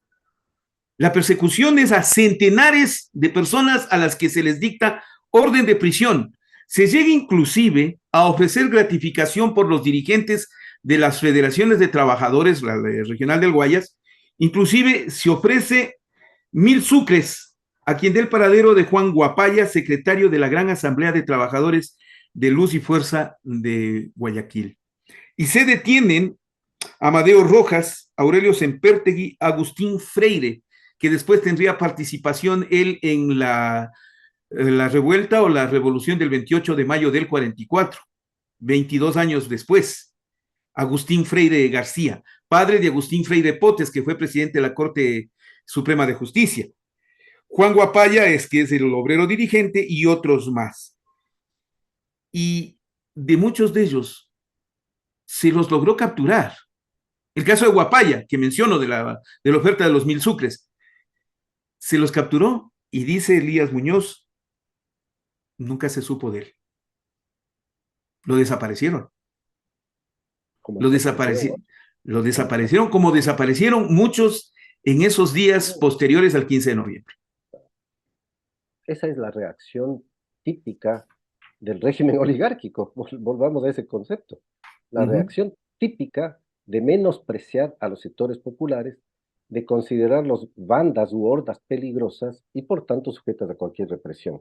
La persecución es a centenares de personas a las que se les dicta orden de prisión. Se llega inclusive a ofrecer gratificación por los dirigentes de las federaciones de trabajadores, la regional del Guayas. Inclusive se ofrece 1,000 sucres a quien dé el paradero de Juan Guapaya, secretario de la Gran Asamblea de Trabajadores de Luz y Fuerza de Guayaquil. Y se detienen Amadeo Rojas, Aurelio Sempertegui, Agustín Freire, que después tendría participación él en la revuelta o la revolución del 28 de mayo del 44, 22 años después. Agustín Freire García, padre de Agustín Freire Potes, que fue presidente de la Corte Suprema de Justicia. Juan Guapaya que es el obrero dirigente, y otros más. Y de muchos de ellos se los logró capturar. El caso de Guapaya, que menciono de la oferta de los 1,000 sucres, se los capturó y dice Elías Muñoz, nunca se supo de él. Lo desaparecieron. Como Lo, desaparecieron desapareci otros. lo Como desaparecieron como desaparecieron muchos en esos días desaparecieron. posteriores al 15 de noviembre. Esa es la reacción típica del régimen oligárquico. Volvamos a ese concepto. La Uh -huh. reacción típica de menospreciar a los sectores populares, de considerarlos bandas u hordas peligrosas y por tanto sujetas a cualquier represión.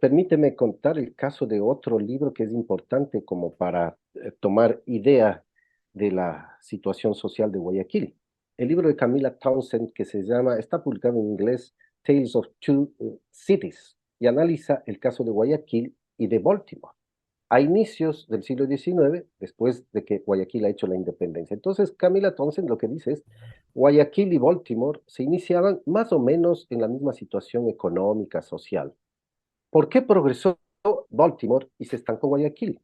Permíteme contar el caso de otro libro que es importante como para tomar idea de la situación social de Guayaquil. El libro de Camila Townsend que se llama, está publicado en inglés, Tales of Two Cities, y analiza el caso de Guayaquil y de Baltimore a inicios del siglo XIX, después de que Guayaquil ha hecho la independencia. Entonces, Camila Townsend lo que dice es, Guayaquil y Baltimore se iniciaban más o menos en la misma situación económica, social. ¿Por qué progresó Baltimore y se estancó Guayaquil?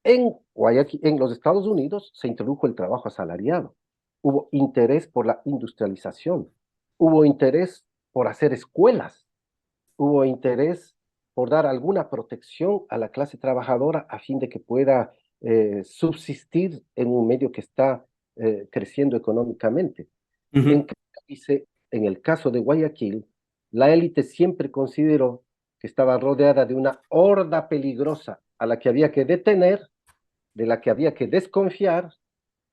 En los Estados Unidos se introdujo el trabajo asalariado. Hubo interés por la industrialización. Hubo interés por hacer escuelas. Hubo interés por dar alguna protección a la clase trabajadora a fin de que pueda subsistir en un medio que está creciendo económicamente. Uh -huh. En el caso de Guayaquil, la élite siempre consideró que estaba rodeada de una horda peligrosa a la que había que detener, de la que había que desconfiar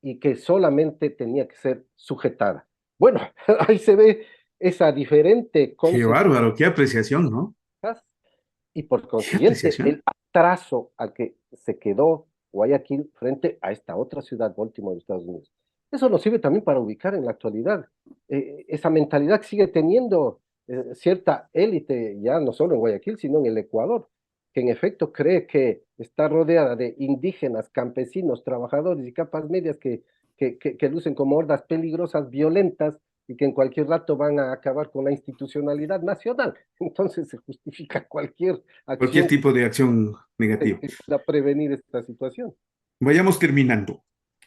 y que solamente tenía que ser sujetada. Bueno, ahí se ve esa diferente Qué concepción bárbaro, qué apreciación, ¿no? y por Qué consiguiente apreciación. el atraso al que se quedó Guayaquil frente a esta otra ciudad, Baltimore, de Estados Unidos. Eso nos sirve también para ubicar en la actualidad esa mentalidad que sigue teniendo cierta élite, ya no solo en Guayaquil, sino en el Ecuador, que en efecto cree que está rodeada de indígenas, campesinos, trabajadores y capas medias que lucen como hordas peligrosas, violentas, y que en cualquier rato van a acabar con la institucionalidad nacional. Entonces se justifica cualquier Cualquier acción tipo de acción negativa. para prevenir esta situación. Vayamos terminando.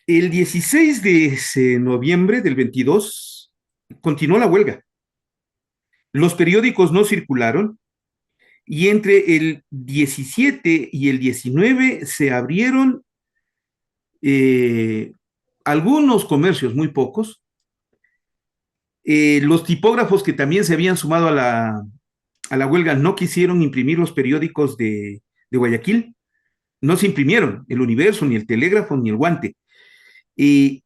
El 16 de noviembre del 22 continuó la huelga. Los periódicos no circularon y entre el 17 y el 19 se abrieron eh, algunos comercios, muy pocos. Los tipógrafos que también se habían sumado a la huelga no quisieron imprimir los periódicos de Guayaquil. No se imprimieron el Universo, ni el Telégrafo, ni el Guante. Y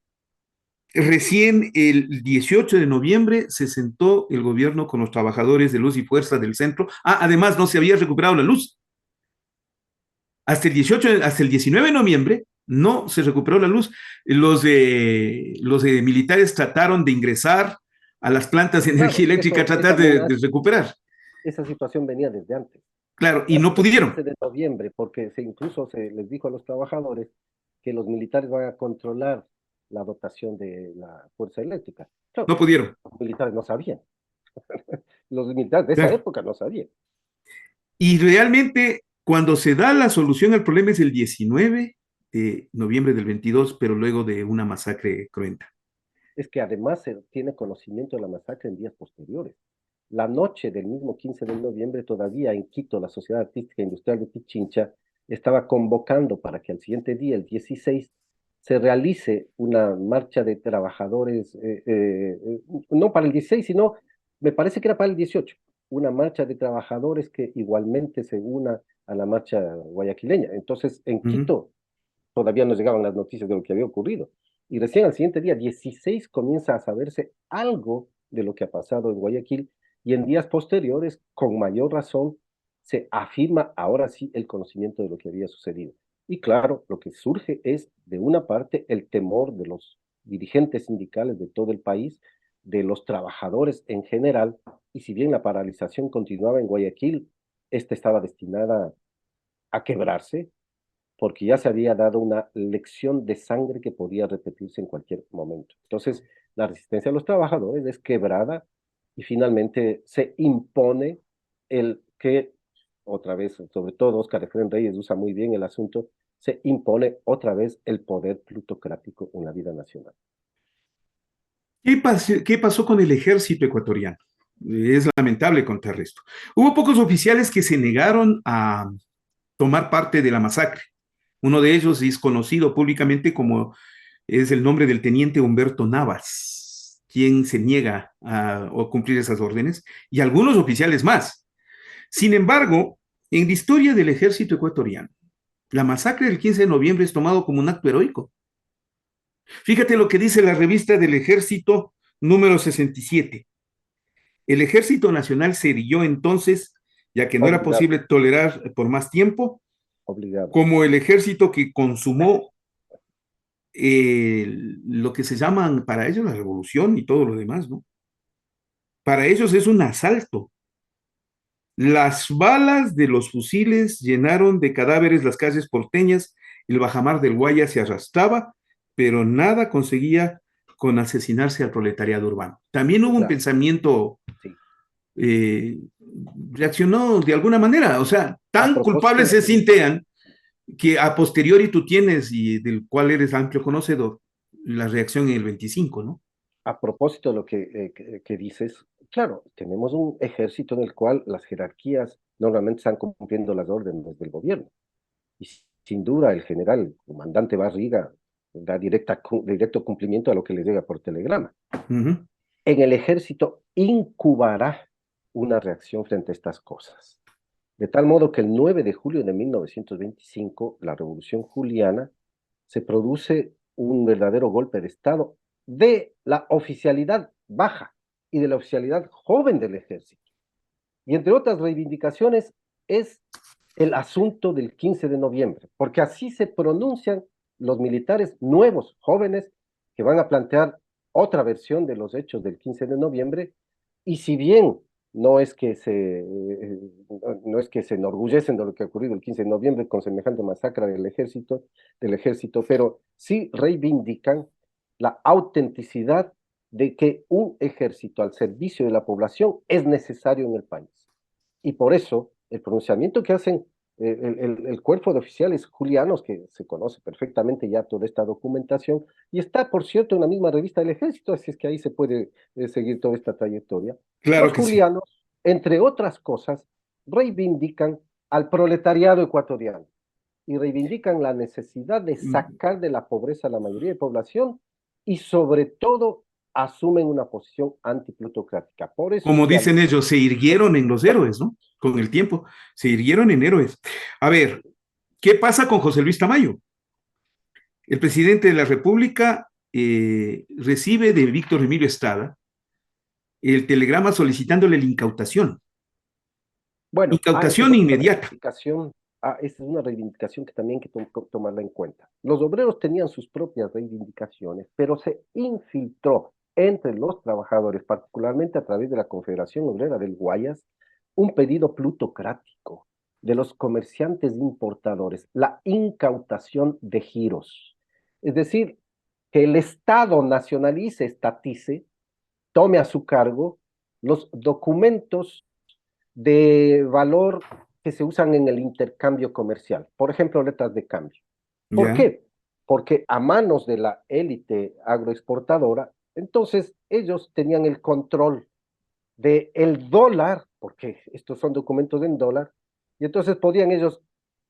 recién el 18 de noviembre se sentó el gobierno con los trabajadores de Luz y Fuerza del centro. Ah, además no se había recuperado la luz. Hasta el 19 de noviembre no se recuperó la luz. Los militares trataron de ingresar a las plantas de energía Claro, eléctrica a tratar esa amenaza, de recuperar. esa situación venía desde antes. Claro, y no Hasta el pudieron. 15 de noviembre, porque incluso se les dijo a los trabajadores que los militares van a controlar la dotación de la fuerza eléctrica. No Claro, pudieron. los militares no sabían, los militares de esa Claro. época no sabían. Y realmente, cuando se da la solución al problema es el 19 de noviembre del 22, pero luego de una masacre cruenta. Es que además se tiene conocimiento de la masacre en días posteriores. La noche del mismo 15 de noviembre, todavía en Quito, la Sociedad Artística e Industrial de Pichincha estaba convocando para que al siguiente día, el 16, se realice una marcha de trabajadores, no para el 16, sino, me parece que era para el 18, una marcha de trabajadores que igualmente se una a la marcha guayaquileña. Entonces, en Uh -huh. Quito todavía no llegaban las noticias de lo que había ocurrido. Y recién al siguiente día, 16, comienza a saberse algo de lo que ha pasado en Guayaquil, y en días posteriores, con mayor razón, se afirma ahora sí el conocimiento de lo que había sucedido. Y claro, lo que surge es, de una parte, el temor de los dirigentes sindicales de todo el país, de los trabajadores en general, y si bien la paralización continuaba en Guayaquil, esta estaba destinada a quebrarse, porque ya se había dado una lección de sangre que podía repetirse en cualquier momento. Entonces, la resistencia de los trabajadores es quebrada y finalmente se impone el que, otra vez, sobre todo Óscar Efraín Reyes usa muy bien el asunto, se impone otra vez el poder plutocrático en la vida nacional. ¿Qué pasó con el ejército ecuatoriano? Es lamentable contar esto. Hubo pocos oficiales que se negaron a tomar parte de la masacre. Uno de ellos es conocido públicamente como es el nombre del teniente Humberto Navas, quien se niega a cumplir esas órdenes, y algunos oficiales más. Sin embargo, en la historia del ejército ecuatoriano, la masacre del 15 de noviembre es tomado como un acto heroico. Fíjate lo que dice la revista del Ejército número 67. El Ejército Nacional se erguió entonces, ya que no era Obligado, posible tolerar por más tiempo, obligado. como el ejército que consumó lo que se llaman para ellos la revolución y todo lo demás, ¿no? Para ellos es un asalto. Las balas de los fusiles llenaron de cadáveres las calles porteñas, el bajamar del Guaya se arrastraba, pero nada conseguía con asesinarse al proletariado urbano. También hubo un Claro, pensamiento, sí. eh, reaccionó de alguna manera, o sea, A tan culpables propósito, se sintean que a posteriori tú tienes y del cual eres amplio conocedor, la reacción en el 25, ¿no? a propósito de lo que dices, claro, tenemos un ejército en el cual las jerarquías normalmente están cumpliendo las órdenes del gobierno. Y sin duda el general, el comandante Barriga, da directo cumplimiento a lo que le llega por telegrama. Uh -huh. En el ejército incubará una reacción frente a estas cosas. De tal modo que el 9 de julio de 1925, la Revolución Juliana, se produce un verdadero golpe de Estado de la oficialidad baja y de la oficialidad joven del ejército. Y entre otras reivindicaciones es el asunto del 15 de noviembre, porque así se pronuncian los militares nuevos, jóvenes, que van a plantear otra versión de los hechos del 15 de noviembre, y si bien no es que no es que se enorgullecen de lo que ha ocurrido el 15 de noviembre con semejante masacre del ejército, pero sí reivindican la autenticidad de que un ejército al servicio de la población es necesario en el país. Y por eso el pronunciamiento que hacen el cuerpo de oficiales julianos, que se conoce perfectamente ya toda esta documentación, y está, por cierto, en la misma revista del Ejército, así es que ahí se puede seguir toda esta trayectoria. Claro Los que sí. julianos, entre otras cosas, reivindican al proletariado ecuatoriano y reivindican la necesidad de sacar de la pobreza a la mayoría de población y sobre todo asumen una posición antiplutocrática. Por eso es Como que dicen ellos, se irguieron en los héroes, ¿no? Con el tiempo, se irguieron en héroes. A ver, ¿qué pasa con José Luis Tamayo? El presidente de la República recibe de Víctor Emilio Estrada el telegrama solicitándole la incautación. bueno, esa es Incautación otra inmediata. reivindicación. Esa es una reivindicación que también hay que tomarla en cuenta. Los obreros tenían sus propias reivindicaciones, pero se infiltró entre los trabajadores, particularmente a través de la Confederación Obrera del Guayas, un pedido plutocrático de los comerciantes importadores, la incautación de giros. Es decir, que el Estado nacionalice, estatice, tome a su cargo los documentos de valor que se usan en el intercambio comercial. Por ejemplo, letras de cambio. ¿Por ¿Ya? qué? Porque a manos de la élite agroexportadora, entonces ellos tenían el control del dólar, porque estos son documentos en dólar, y entonces podían ellos,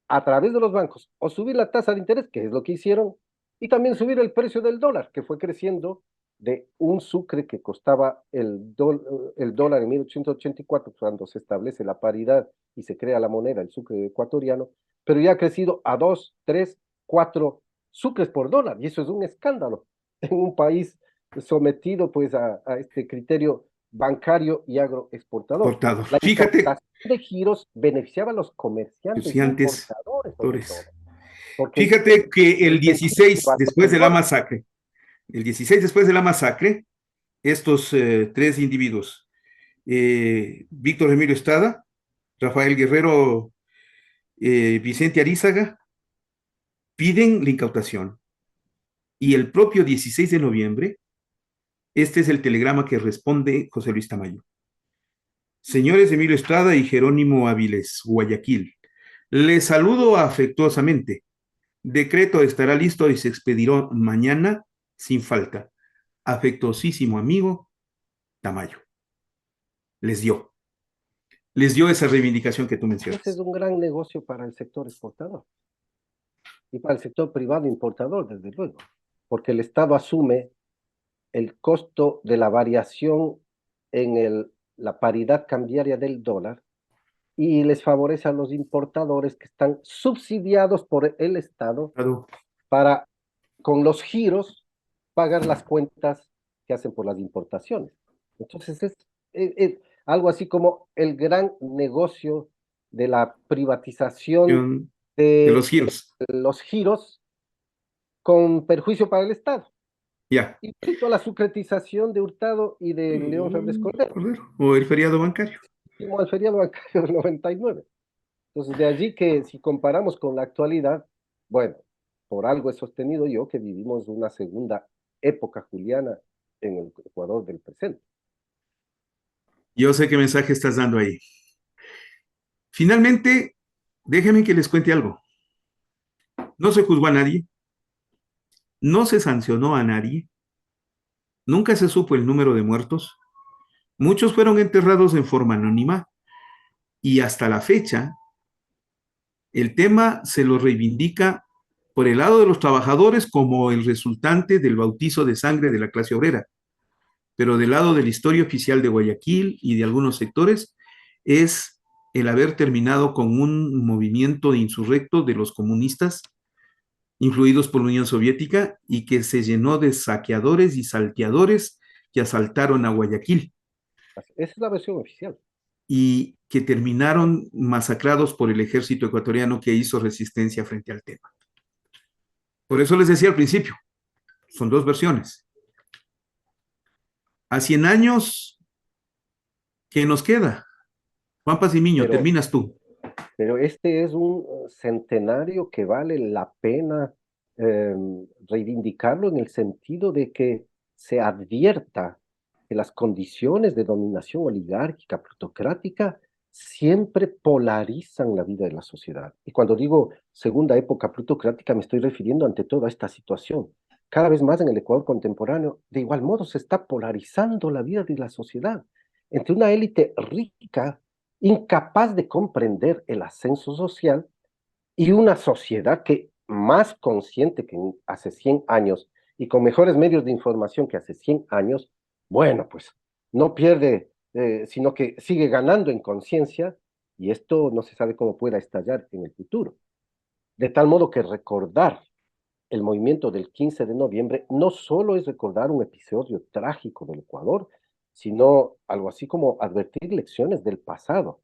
a través de los bancos, o subir la tasa de interés, que es lo que hicieron, y también subir el precio del dólar, que fue creciendo de un sucre que costaba el dólar en 1884, cuando se establece la paridad y se crea la moneda, el sucre ecuatoriano, pero ya ha crecido a 2, 3, 4 sucres por dólar, y eso es un escándalo en un país sometido pues a este criterio bancario y agroexportador. Portador. La Fíjate, incautación de giros beneficiaba a los comerciantes si antes, importadores, sobre Torres. todo, porque Fíjate que el el 16 después de la dólar. masacre, el 16 después de la masacre, estos tres individuos, Víctor Emilio Estrada, Rafael Guerrero, Vicente Arízaga, piden la incautación. Y el propio 16 de noviembre, este es el telegrama que responde José Luis Tamayo. Señores Emilio Estrada y Jerónimo Áviles, Guayaquil, les saludo afectuosamente. Decreto estará listo y se expedirá mañana sin falta. Afectuosísimo amigo Tamayo. Les dio. Les dio esa reivindicación que tú Ese es mencionas. un gran negocio para el sector exportador y para el sector privado importador, desde luego, porque el Estado asume el costo de la variación en la paridad cambiaria del dólar y les favorece a los importadores que están subsidiados por el Estado Claro. para, con los giros, pagar las cuentas que hacen por las importaciones. Entonces es algo así como el gran negocio de la privatización De de los giros. los giros con perjuicio para el Estado. Ya. Igualito a la sucretización de Hurtado y de León Febres Cordero, Cordero. O el feriado bancario. como al feriado bancario del 99. Entonces, de allí que si comparamos con la actualidad, bueno, por algo he sostenido yo que vivimos una segunda época juliana en el Ecuador del presente. Yo sé qué mensaje estás dando ahí. Finalmente, déjenme que les cuente algo. No se juzgó a nadie, no se sancionó a nadie, nunca se supo el número de muertos, muchos fueron enterrados en forma anónima y hasta la fecha el tema se lo reivindica por el lado de los trabajadores como el resultante del bautizo de sangre de la clase obrera, pero del lado de la historia oficial de Guayaquil y de algunos sectores es el haber terminado con un movimiento insurrecto de los comunistas influidos por la Unión Soviética y que se llenó de saqueadores y salteadores que asaltaron a Guayaquil Esa es la versión oficial. y que terminaron masacrados por el ejército ecuatoriano que hizo resistencia frente al tema. Por eso les decía al principio, son dos versiones. A 100 años ¿Qué nos queda? Juan Pazimiño, pero, terminas tú. pero este es un centenario que vale la pena eh, reivindicarlo en el sentido de que se advierta que las condiciones de dominación oligárquica, plutocrática, siempre polarizan la vida de la sociedad. Y cuando digo segunda época plutocrática, me estoy refiriendo ante toda esta situación. Cada vez más en el Ecuador contemporáneo, de igual modo, se está polarizando la vida de la sociedad entre una élite rica, incapaz de comprender el ascenso social, y una sociedad que más consciente que hace 100 años y con mejores medios de información que hace 100 años, bueno, pues no pierde, sino que sigue ganando en conciencia, y esto no se sabe cómo pueda estallar en el futuro. De tal modo que recordar el movimiento del 15 de noviembre no solo es recordar un episodio trágico del Ecuador, sino algo así como advertir lecciones del pasado.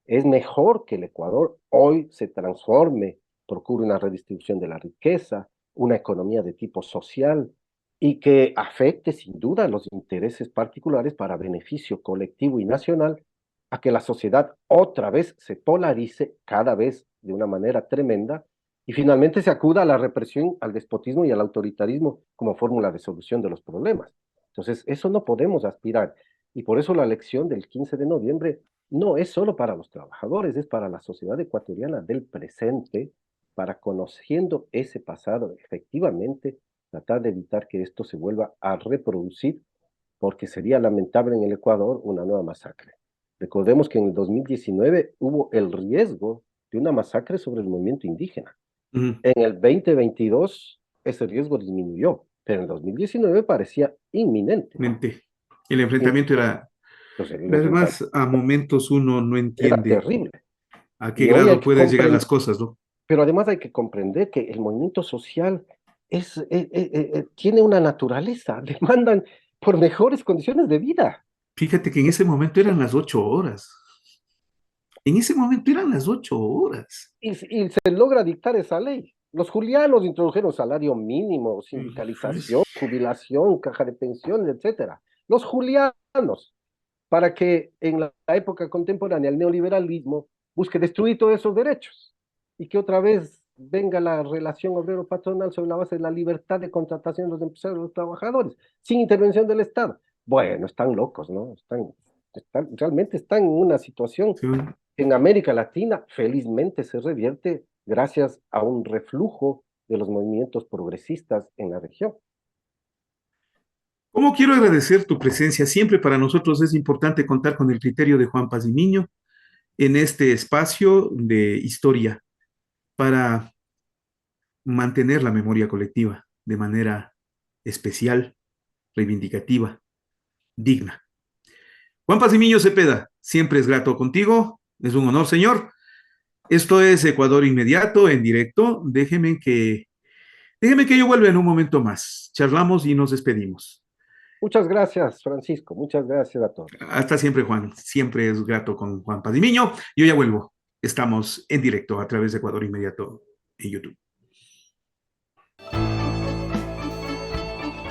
Es mejor que el Ecuador hoy se transforme, procure una redistribución de la riqueza, una economía de tipo social y que afecte sin duda los intereses particulares para beneficio colectivo y nacional, a que la sociedad otra vez se polarice cada vez de una manera tremenda y finalmente se acuda a la represión, al despotismo y al autoritarismo como fórmula de solución de los problemas. Entonces, eso no podemos aspirar. Y por eso la elección del 15 de noviembre no es solo para los trabajadores, es para la sociedad ecuatoriana del presente, para conociendo ese pasado, efectivamente, tratar de evitar que esto se vuelva a reproducir, porque sería lamentable en el Ecuador una nueva masacre. Recordemos que en el 2019 hubo el riesgo de una masacre sobre el movimiento indígena. Ujú. En el 2022 ese riesgo disminuyó, pero en el 2019 parecía inminente. Mente. El Y, enfrentamiento era, entonces, el además, enfrentamiento a momentos uno no era entiende terrible. a qué Y hoy hay grado que pueden llegar las comprender, cosas, ¿no? pero además hay que comprender que el movimiento social tiene una naturaleza, demandan por mejores condiciones de vida. Fíjate que en ese momento eran las 8 horas. En ese momento eran las 8 horas. Y se logra dictar esa ley. Los julianos introdujeron salario mínimo, Pues, sindicalización, jubilación, caja de pensiones, etcétera. Los julianos, para que en la época contemporánea el neoliberalismo busque destruir todos esos derechos y que otra vez venga la relación obrero-patronal sobre la base de la libertad de contratación de los empresarios y los trabajadores, sin intervención del Estado. Bueno, están locos, ¿no? Realmente están en una situación sí. en América Latina, felizmente se revierte gracias a un reflujo de los movimientos progresistas en la región. Como quiero agradecer tu presencia. Siempre para nosotros es importante contar con el criterio de Juan Pazimiño en este espacio de historia para mantener la memoria colectiva de manera especial, reivindicativa, digna. Juan Pazimiño Cepeda, siempre es grato contigo. Es un honor, señor. Esto es Ecuador Inmediato, en directo. Déjeme que yo vuelva en un momento más. Charlamos y nos despedimos. Muchas gracias, Francisco. Muchas gracias a todos. Hasta siempre, Juan. Siempre es grato con Juan Pazimiño. Yo ya vuelvo. Estamos en directo a través de Ecuador Inmediato en YouTube.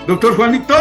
Doctor Juanito.